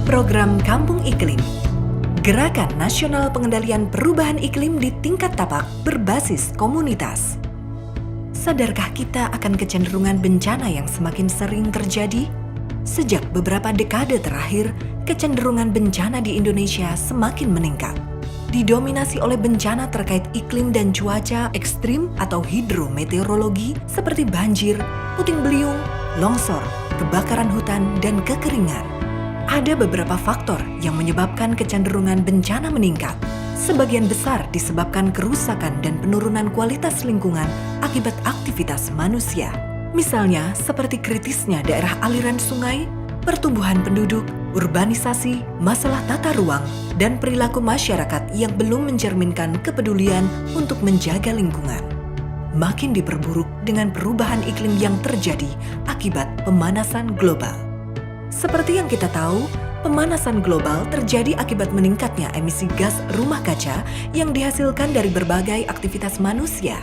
Program Kampung Iklim, Gerakan Nasional Pengendalian Perubahan Iklim di tingkat tapak berbasis komunitas. Sadarkah kita akan kecenderungan bencana yang semakin sering terjadi? Sejak beberapa dekade terakhir, kecenderungan bencana di Indonesia semakin meningkat. Didominasi oleh bencana terkait iklim dan cuaca ekstrim atau hidrometeorologi seperti banjir, puting beliung, longsor, kebakaran hutan, dan kekeringan. Ada beberapa faktor yang menyebabkan kecenderungan bencana meningkat. Sebagian besar disebabkan kerusakan dan penurunan kualitas lingkungan akibat aktivitas manusia. Misalnya seperti kritisnya daerah aliran sungai, pertumbuhan penduduk, urbanisasi, masalah tata ruang, dan perilaku masyarakat yang belum mencerminkan kepedulian untuk menjaga lingkungan. Makin diperburuk dengan perubahan iklim yang terjadi akibat pemanasan global. Seperti yang kita tahu, pemanasan global terjadi akibat meningkatnya emisi gas rumah kaca yang dihasilkan dari berbagai aktivitas manusia.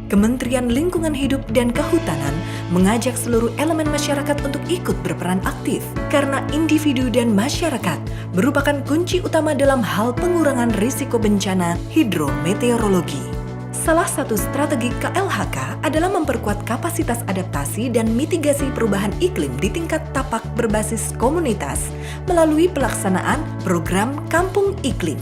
Kementerian Lingkungan Hidup dan Kehutanan mengajak seluruh elemen masyarakat untuk ikut berperan aktif karena individu dan masyarakat merupakan kunci utama dalam hal pengurangan risiko bencana hidrometeorologi. Salah satu strategi KLHK adalah memperkuat kapasitas adaptasi dan mitigasi perubahan iklim di tingkat tapak berbasis komunitas melalui pelaksanaan program Kampung Iklim.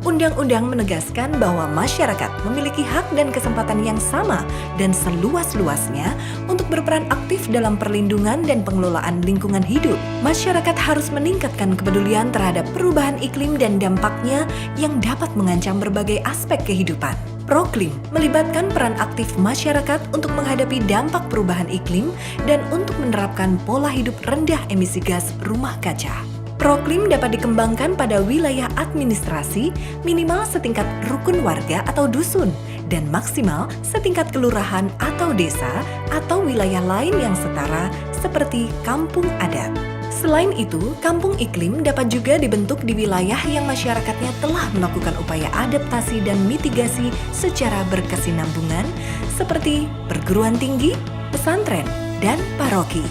Undang-undang menegaskan bahwa masyarakat memiliki hak dan kesempatan yang sama dan seluas-luasnya untuk berperan aktif dalam perlindungan dan pengelolaan lingkungan hidup. Masyarakat harus meningkatkan kepedulian terhadap perubahan iklim dan dampaknya yang dapat mengancam berbagai aspek kehidupan. Proklim melibatkan peran aktif masyarakat untuk menghadapi dampak perubahan iklim dan untuk menerapkan pola hidup rendah emisi gas rumah kaca. Proklim dapat dikembangkan pada wilayah administrasi minimal setingkat rukun warga atau dusun dan maksimal setingkat kelurahan atau desa atau wilayah lain yang setara seperti kampung adat. Selain itu, kampung iklim dapat juga dibentuk di wilayah yang masyarakatnya telah melakukan upaya adaptasi dan mitigasi secara berkesinambungan seperti perguruan tinggi, pesantren, dan paroki.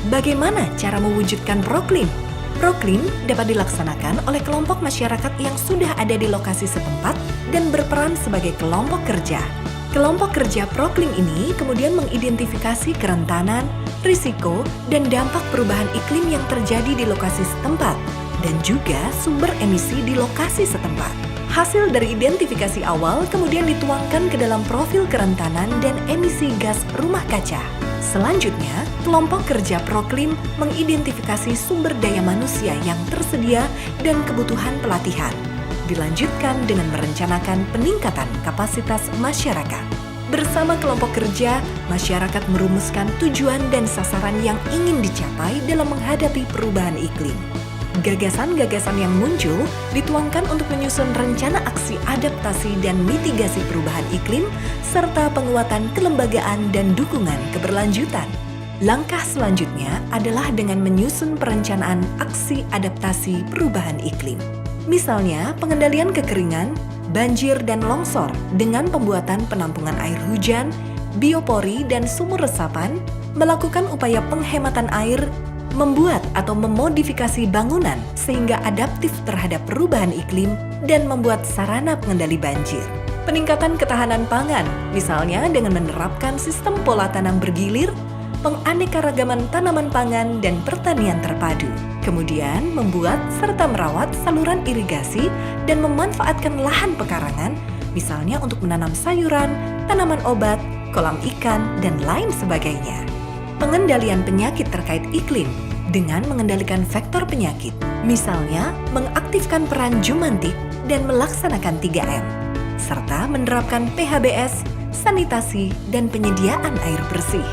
Bagaimana cara mewujudkan proklim? Proklim dapat dilaksanakan oleh kelompok masyarakat yang sudah ada di lokasi setempat dan berperan sebagai kelompok kerja. Kelompok kerja proklim ini kemudian mengidentifikasi kerentanan, risiko, dan dampak perubahan iklim yang terjadi di lokasi setempat, dan juga sumber emisi di lokasi setempat. Hasil dari identifikasi awal kemudian dituangkan ke dalam profil kerentanan dan emisi gas rumah kaca. Selanjutnya, kelompok kerja proklim mengidentifikasi sumber daya manusia yang tersedia dan kebutuhan pelatihan. Dilanjutkan dengan merencanakan peningkatan kapasitas masyarakat. Bersama kelompok kerja, masyarakat merumuskan tujuan dan sasaran yang ingin dicapai dalam menghadapi perubahan iklim. Gagasan-gagasan yang muncul dituangkan untuk menyusun rencana aksi adaptasi dan mitigasi perubahan iklim, serta penguatan kelembagaan dan dukungan keberlanjutan. Langkah selanjutnya adalah dengan menyusun perencanaan aksi adaptasi perubahan iklim. Misalnya, pengendalian kekeringan, banjir, dan longsor dengan pembuatan penampungan air hujan, biopori, dan sumur resapan, melakukan upaya penghematan air, membuat atau memodifikasi bangunan sehingga adaptif terhadap perubahan iklim, dan membuat sarana pengendali banjir. Peningkatan ketahanan pangan, misalnya dengan menerapkan sistem pola tanam bergilir, penganekaragaman tanaman pangan, dan pertanian terpadu. Kemudian membuat serta merawat saluran irigasi dan memanfaatkan lahan pekarangan, misalnya untuk menanam sayuran, tanaman obat, kolam ikan, dan lain sebagainya. Pengendalian penyakit terkait iklim dengan mengendalikan faktor penyakit, misalnya mengaktifkan peran jumantik dan melaksanakan 3M, serta menerapkan PHBS, sanitasi, dan penyediaan air bersih.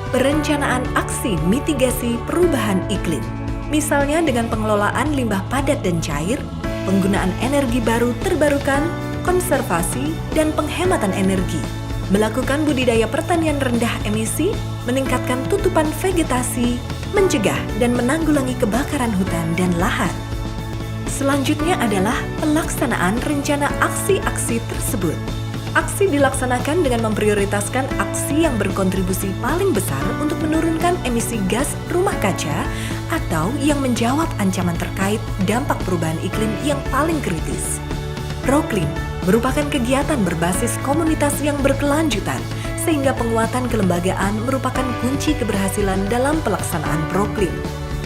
Perencanaan aksi mitigasi perubahan iklim, misalnya dengan pengelolaan limbah padat dan cair, penggunaan energi baru terbarukan, konservasi, dan penghematan energi, melakukan budidaya pertanian rendah emisi, meningkatkan tutupan vegetasi, mencegah dan menanggulangi kebakaran hutan dan lahan. Selanjutnya adalah pelaksanaan rencana aksi-aksi tersebut. Aksi dilaksanakan dengan memprioritaskan aksi yang berkontribusi paling besar untuk menurunkan emisi gas rumah kaca atau yang menjawab ancaman terkait dampak perubahan iklim yang paling kritis. Proklim merupakan kegiatan berbasis komunitas yang berkelanjutan, sehingga penguatan kelembagaan merupakan kunci keberhasilan dalam pelaksanaan Proklim.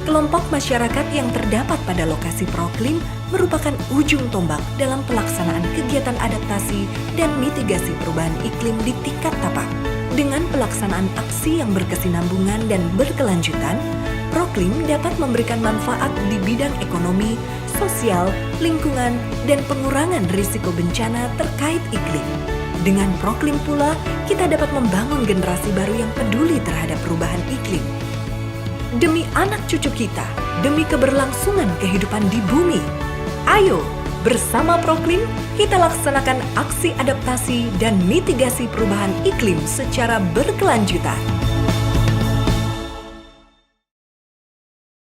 Kelompok masyarakat yang terdapat pada lokasi Proklim merupakan ujung tombak dalam pelaksanaan kegiatan adaptasi dan mitigasi perubahan iklim di tingkat tapak. Dengan pelaksanaan aksi yang berkesinambungan dan berkelanjutan, Proklim dapat memberikan manfaat di bidang ekonomi, sosial, lingkungan, dan pengurangan risiko bencana terkait iklim. Dengan Proklim pula, kita dapat membangun generasi baru yang peduli terhadap perubahan iklim. Demi anak cucu kita, demi keberlangsungan kehidupan di bumi, ayo bersama Proklim kita laksanakan aksi adaptasi dan mitigasi perubahan iklim secara berkelanjutan.